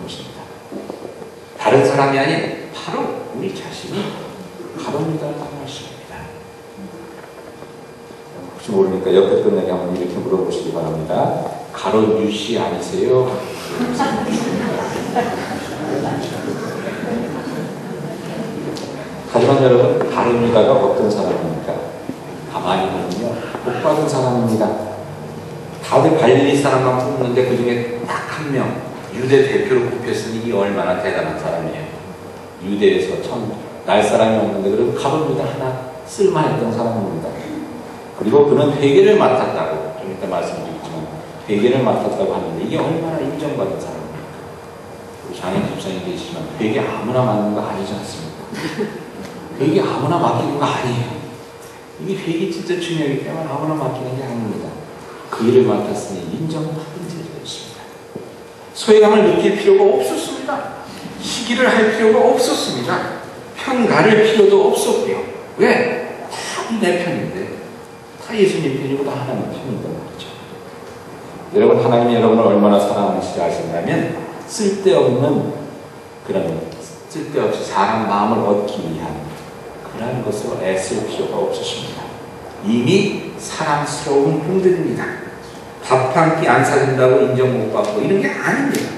것입니다. 다른 사람이 아닌 바로 우리 자신이 가론 유다를 당할 것입니다. 혹시 모르니까 옆에 분에게 한번 이렇게 물어보시기 바랍니다. 가론 유씨 아니세요? 하지만 여러분, 가론 유다가 어떤 사람입니까? 가만히 보면요, 복받은 사람입니다. 다들 갈릴리 사람만 뽑는데 그 중에 딱 한 명, 유대 대표로 뽑혔으니 이게 얼마나 대단한 사람이에요. 유대에서 날 사람이 없는데 그리고 가론 유다 하나 쓸만했던 사람입니다. 그리고 그는 회계를 맡았다고, 좀 이따 말씀드리겠지만 회계를 맡았다고 하는데 이게 얼마나 인정받은 사람입니까? 우리 장인 집사님 계시지만 회계 아무나 맡는 거 아니지 않습니까? 회계 아무나 맡기는 거 아니에요. 이게 회계 진짜 중요하기 때문에 아무나 맡기는 게 아닙니다. 그 일을 맡았으니 인정받은 제자였습니다. 소외감을 느낄 필요가 없었습니다. 시기를 할 필요가 없었습니다. 편 가를 필요도 없었고요. 왜? 다 내 편인데, 다 예수님 편이고 다 하나님 편이란 말이죠. 여러분, 하나님이 여러분을 얼마나 사랑하시지 아신다면 쓸데없이 사람 마음을 얻기 위한 그런 것으로 애쓸 필요가 없으십니다. 이미 사랑스러운 분들입니다. 밥 한 끼 안 사준다고 인정 못 받고 이런 게 아닙니다.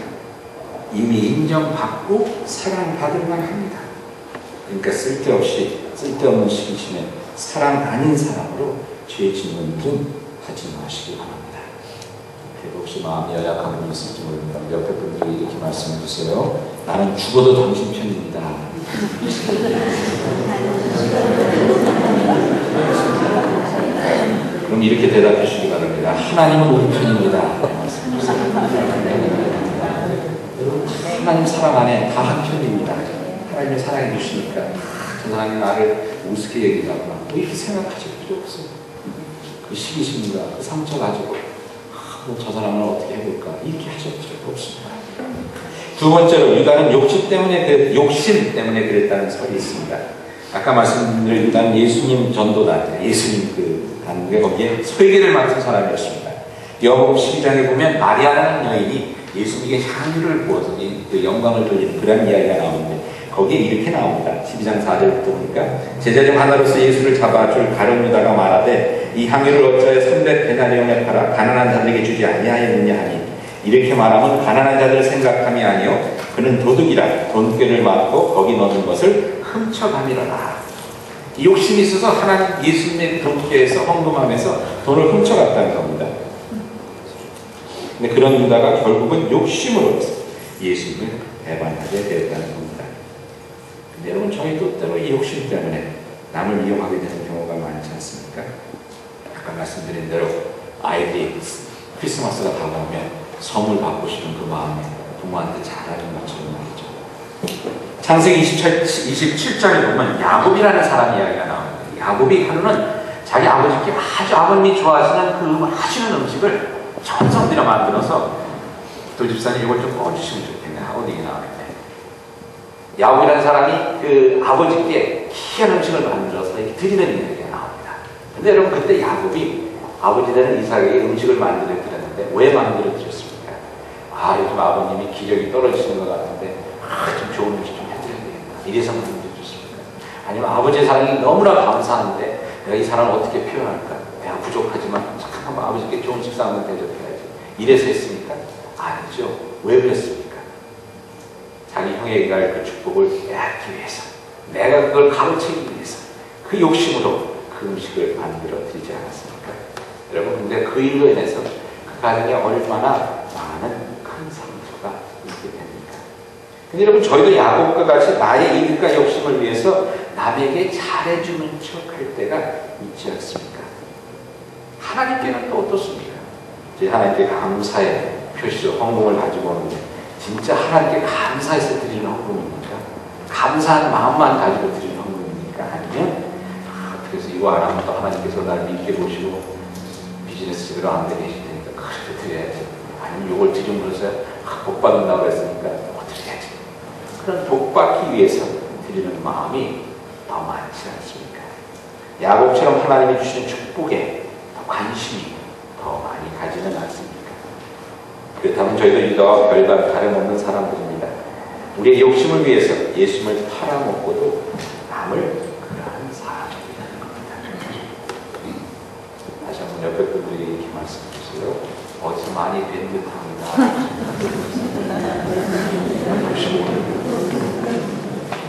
이미 인정받고 사랑받을 만합니다. 그러니까 쓸데없는 시기심에 사랑 아닌 사람으로 죄 짓는 일은 하지 마시기 바랍니다. 그리고 혹시 마음이 연약한 분이 있을지 모릅니다. 옆에 분들이 이렇게 말씀해 주세요. 나는 죽어도 당신 편입니다. 그럼 이렇게 대답해 주시기 바랍니다. 하나님은 우리 편입니다. 여러분, 하나님 사랑 안에 다 한 편입니다. 하나님이 사랑해 주시니까 저 사람이 나를 우습게 얘기하거나 뭐 이렇게 생각하실 필요 없어요. 그 시기심과 그 상처 가지고 저 사람을 어떻게 해볼까 이렇게 하실 필요가 없습니다. 두 번째로 유다는 욕심 때문에 그랬다는 설이 있습니다. 아까 말씀드린 유다는 예수님 전도단, 예수님 단국에 거기에 소외계를 맡은 사람이었습니다. 요한복음 12장에 보면 마리아라는 여인이 예수님에게 향유를 부어서 그 영광을 돌리는 그런 이야기가 나오는데 거기에 이렇게 나옵니다. 12장 4절부터 보니까 제자 중 하나로서 예수를 잡아줄 가룟 유다가 말하되 이 향유를 어찌하여 300데나리온에 팔아 가난한 자들에게 주지 아니하였느냐 하니 이렇게 말하면 가난한 자들을 생각함이 아니요 그는 도둑이라 돈꾀를 맡고 거기 넣는 것을 훔쳐가미로라. 이 욕심이 있어서 하나님 예수님의 돈꾀에서 헌금하면서 돈을 훔쳐갔다는 겁니다. 근데 그런 유다가 결국은 욕심으로 예수님을 배반하게 되었다는 겁니다. 근데 여러분, 저희도 때로 이 욕심 때문에 남을 이용하게 되는 경우가 많지 않습니까? 아까 말씀드린 대로 아이들이 크리스마스가 다가오면 선물 받고 싶은 그 마음에 부모한테 잘하는 것처럼 말이죠. 창세기 27장에 보면 야곱이라는 사람 이야기가 나옵니다. 야곱이 하루는 자기 아버지께 아주 아버님이 좋아하시는 그 맛있는 음식을 정성 들여 만들어서 또 집사님 이걸 좀 꺼주시면 좋겠네 하고 얘기 나오는데 야곱이라는 사람이 그 아버지께 희한 음식을 만들어서 이렇게 드리는 이야기가 나옵니다. 근데 여러분, 그때 야곱이 아버지 되는 이삭에게 음식을 만들어 드렸는데 왜 만들어 드렸습니까? 요즘 아버님이 기력이 떨어지시는 것 같은데 좀 좋은 음식 좀 해드려야 되겠다 이래서 만들어 줬습니까? 아니면 아버지의 사랑이 너무나 감사한데 내가 이 사랑을 어떻게 표현할까? 내가 부족하지만 잠깐만 아버지께 좋은 식사를 대접해야지 이래서 했습니까? 아니죠. 왜 그랬습니까? 자기 형에게 갈 그 축복을 빼앗기 위해서, 내가 그걸 가로채기 위해서 그 욕심으로 그 음식을 만들어 드리지 않았습니까? 여러분, 근데 그 일로 인해서 그 가정에 얼마나 많은 큰 상처가 있게 됩니까? 근데 여러분, 저희도 야곱과 같이 나의 이익과 욕심을 위해서 남에게 잘해주는 척 할 때가 있지 않습니까? 하나님께는 또 어떻습니까? 이제 하나님께 감사의 표시로 헌금을 가지고 오는데 진짜 하나님께 감사해서 드리는 헌금입니까? 감사한 마음만 가지고 드리는 헌금입니까? 아니면 그래서 이거 안 하면 또 하나님께서 날 믿게 보시고 비즈니스 제대로 안 되게 해줄 테니까 그렇게 드려야지. 아니면 이걸 드림으로써 복 받는다고 했으니까 또 드려야지. 그런 복 받기 위해서 드리는 마음이 더 많지 않습니까? 야곱처럼 하나님이 주시는 축복에 더 관심이 더 많이 가지는 않습니까? 그렇다면 저희도 유다와 별반 다름없는 사람들입니다. 우리의 욕심을 위해서 예수님을 팔아먹고도 남을 그러한 사람이 되는 겁니다. 다시 한번 옆에 분들이 이렇게 말씀해주세요. 어디서 많이 뵌 듯합니다.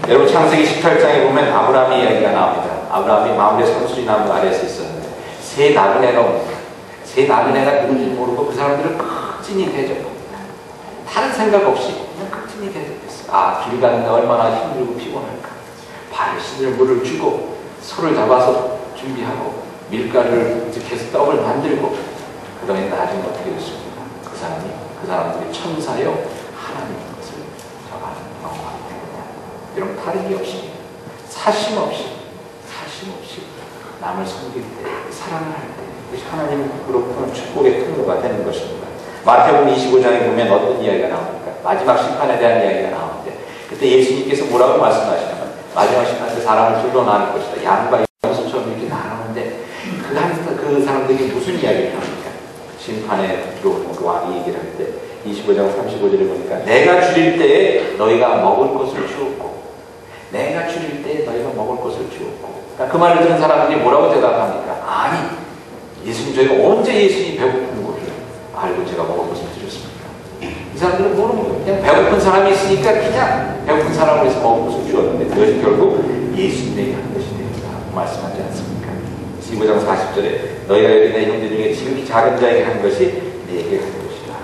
여러분 창세기 18장에 보면 아브라함의 이야기가 나옵니다. 아브라함이 마음에 산수리 나무 아래에서 있었는데 새 나그네가 옵니다. 새 나그네가 누군지 모르고 그 사람들을 극진히 대접합니다. 다른 생각 없이 그냥 극진히 대접했어요. 아, 길 가는데 얼마나 힘들고 피곤할까. 발에 씻을 물을 주고 소를 잡아서 준비하고 밀가루를 이렇게 해서 떡을 만들고 그러니 나중에 어떻게 됐습니까? 그 사람들이 천사요 하나님의 것을 저가는 경험하게 됩니다. 여러분 다름이 없이 사심 없이 남을 섬길 때 사랑을 할 때 그것이 하나님으로부터 축복의 통로가 되는 것입니다. 마태복음 25장에 보면 어떤 이야기가 나옵니까? 마지막 심판에 대한 이야기가 나오는데 그때 예수님께서 뭐라고 말씀하시냐면 마지막 심판 때 사람을 둘로 나눌 것이다. 양과 염소처럼 이렇게 나누는데 그 사람들이 무슨 이야기를 합니까? 심판에 들어오는 그 왕이 얘기를 할 때 25장 35절에 보니까 내가 줄일 때에 너희가 먹을 것을 주었고 내가 줄일 때에 너희가 먹을 것을 주었고 그러니까 그 말을 들은 사람들이 뭐라고 대답합니까? 아니 예수님 저희가 언제 예수님이 배고픈 것을 알고 제가 먹을 것을 드렸습니까? 이 사람들은 모르는 거예요. 그냥 배고픈 사람이 있으니까 그냥 배고픈 사람을 위해서 먹을 것을 주었는데 그것이 결국 예수님에게 한 것이 되리라 말씀하지 않습니까? 15장 40절에 너희가 여기 내 형제 중에 지극히 작은 자에게 한 것이 내게 한 것이다.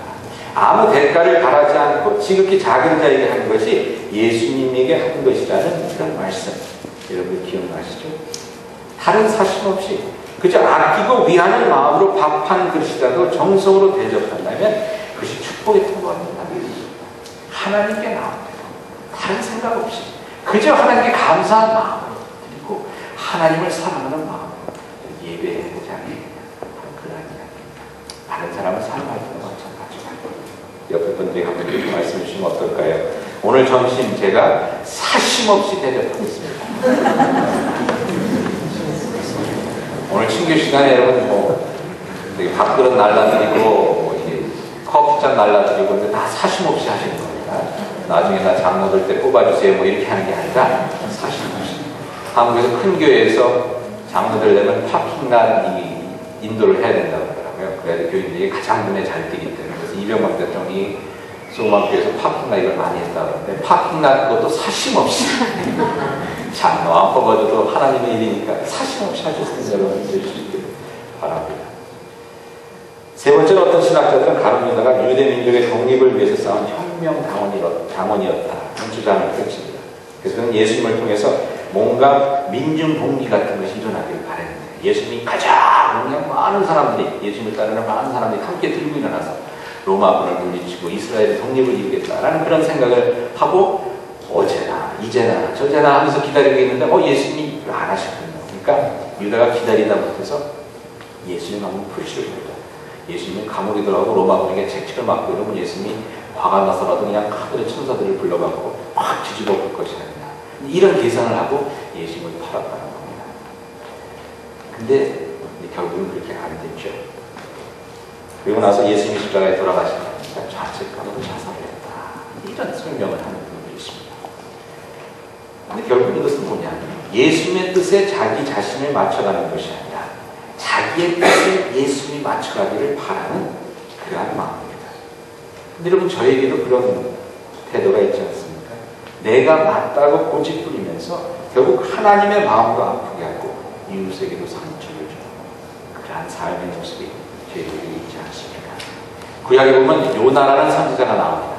아무 대가를 바라지 않고 지극히 작은 자에게 한 것이 예수님에게 한 것이라는 그런 말씀 여러분 기억나시죠? 다른 사심 없이 그저 아끼고 위하는 마음으로 밥 한 그릇이라도 정성으로 대접한다면 그것이 축복의 통로가 된다는 것입니다. 하나님께 나옵니다. 다른 생각 없이 그저 하나님께 감사한 마음으로 그리고 하나님을 사랑하는 마음으로 예배해야 되지 않겠느냐 그런 이야기입니다. 다른 사람을 사랑할 때도 마찬가지고 옆에 분들이 한번 이렇게 말씀해 주시면 어떨까요? 오늘 점심 제가 사심 없이 대접하겠습니다. 오늘 친교 시간에 여러분 밥그릇 날라드리고 커피잔 날라드리고 근데 다 사심 없이 하시는 겁니다. 나중에 나 장로들 때 뽑아주세요 이렇게 하는 게 아니라 사심 없이. 한국에서 큰 교회에서 장로들 되면 파킹란 인도를 해야 된다고 하더라고요. 그래야 교인들이 가장 눈에 잘 띄기 때문에 그래서 이병만 대통령이 소망교회에서 파킹란 이걸 많이 했다고 하는데 파킹란 그것도 사심 없이 장로 안 뽑아줘도 하나님의 일이니까 사심 없이 하실 수 있는 여러분 되시길 바랍니다. 세 번째는 어떤 신학자들은 가룟 유다가 유대 민족의 독립을 위해서 싸운 혁명 당원이었다는 주장을 펼칩니다. 그래서 그는 예수님을 통해서 뭔가 민중 독립 같은 것이 일어나기를 바랬는데 예수님이 가장 그냥 많은 사람들이 예수님을 따르는 많은 사람들이 함께 들고 일어나서 로마군을 물리치고 이스라엘의 독립을 이루겠다라는 그런 생각을 하고 어제나 이제나 저제나 하면서 기다리고 있는데 예수님이 안 하셨군요. 그러니까 유다가 기다리다 못해서 예수님 한번 풀시를 합니다. 예수님은 감옥에 들어가고 로마군에게 채찍을 맞고 이러면 예수님이 화가 나서라도 그냥 하늘의 천사들을 불러갖고 확 뒤집어 볼 것이 아니라 이런 계산을 하고 예수님을 팔았다는 겁니다. 근데 결국은 그렇게 안 됐죠. 그리고 나서 예수님이 십자가에 돌아가시니까 좌측감으로 자살을 했다. 이런 설명을 하는 분들이 있습니다. 근데 결국 이것은 뭐냐? 예수님의 뜻에 자기 자신을 맞춰가는 것이 아니라 자기의 뜻에 예수님이 맞춰가기를 바라는 그러한 마음입니다. 근데 여러분 저에게도 그런 태도가 있지 않습니까? 내가 맞다고 고집부리면서 결국 하나님의 마음도 아프게 하고 이웃에게도 상처를 주는 그러한 삶의 모습이 저에게 있지 않습니까? 구약에 보면 요나라는 선지자가 나옵니다.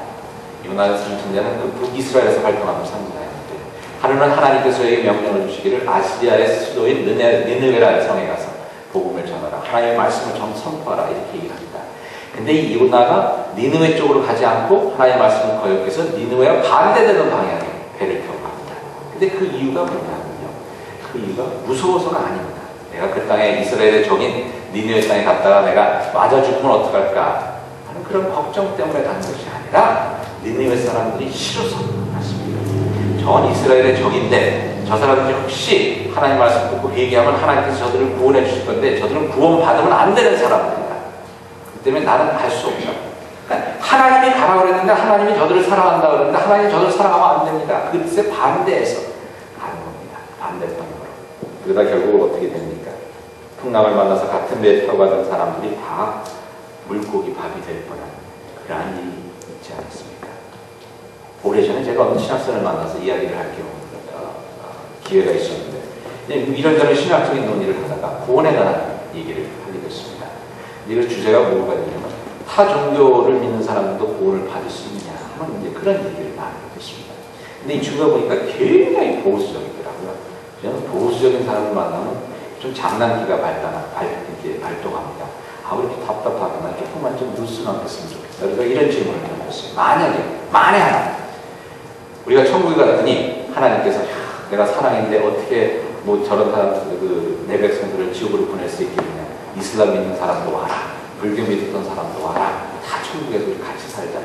요나라는 선지자는 그 북이스라엘에서 활동하는 선지자였는데 하루는 하나님께서 저에게 명령을 주시기를 아시리아의 수도인 니느웨라는 성에 가서 복음을 전하라. 하나님의 말씀을 선포하라. 이렇게 얘기를 합니다. 근데 이 요나가 니느웨 쪽으로 가지 않고 하나님의 말씀을 거역해서 니느웨와 반대되는 방향에 배를 태우고 갑니다. 근데 그 이유가 뭐냐면요. 그 이유가 무서워서가 아닙니다. 내가 그 땅에 이스라엘의 적인 니느웨 땅에 갔다가 내가 맞아 죽으면 어떡할까 하는 그런 걱정 때문에 간 것이 아니라 니느웨 사람들이 싫어서 갔습니다. 전 이스라엘의 적인데 저 사람들이 혹시 하나님 말씀 듣고 회개하면 하나님께서 저들을 구원해 주실 건데 저들은 구원받으면 안 되는 사람들이다. 그 때문에 나는 갈 수 없다. 그러니까 하나님이 가라 그랬는데 하나님이 저들을 사랑한다 그랬는데 하나님이 저들을 사랑하면 안 됩니다. 그것에 반대해서 가는 겁니다. 반대편으로. 그러다 결국 어떻게 됩니까? 풍랑을 만나서 같은 배에 타고 가는 사람들이 다 물고기 밥이 될 뻔한 그러한 일이 있지 않았습니까? 오래전에 제가 어느 신학생을 만나서 이야기를 할 기회가 있었는데 이런저런 신학적인 논의를 하다가 구원에 관한 얘기를 하게 됐습니다. 이거 주제가 뭐가 되냐면 타 종교를 믿는 사람도 구원을 받을 수 있냐 하는 이제 그런 얘기를 나누게 됐습니다. 근데 이 친구가 보니까 굉장히 보수적이더라고요. 저는 보수적인 사람을 만나면 좀 장난기가 발동합니다. 아, 왜 이렇게 답답하구나. 조금만 좀 뉴스만 했으면 좋겠다. 그래서 이런 질문을 던졌어요. 만에 하나. 우리가 천국에 갔더니 하나님께서 내가 사랑인데 어떻게 뭐 저런 사람, 내 백성들을 지옥으로 보낼 수 있겠느냐. 이슬람 믿는 사람도 와라. 불교 믿었던 사람도 와라. 다 천국에서 우리 같이 살자.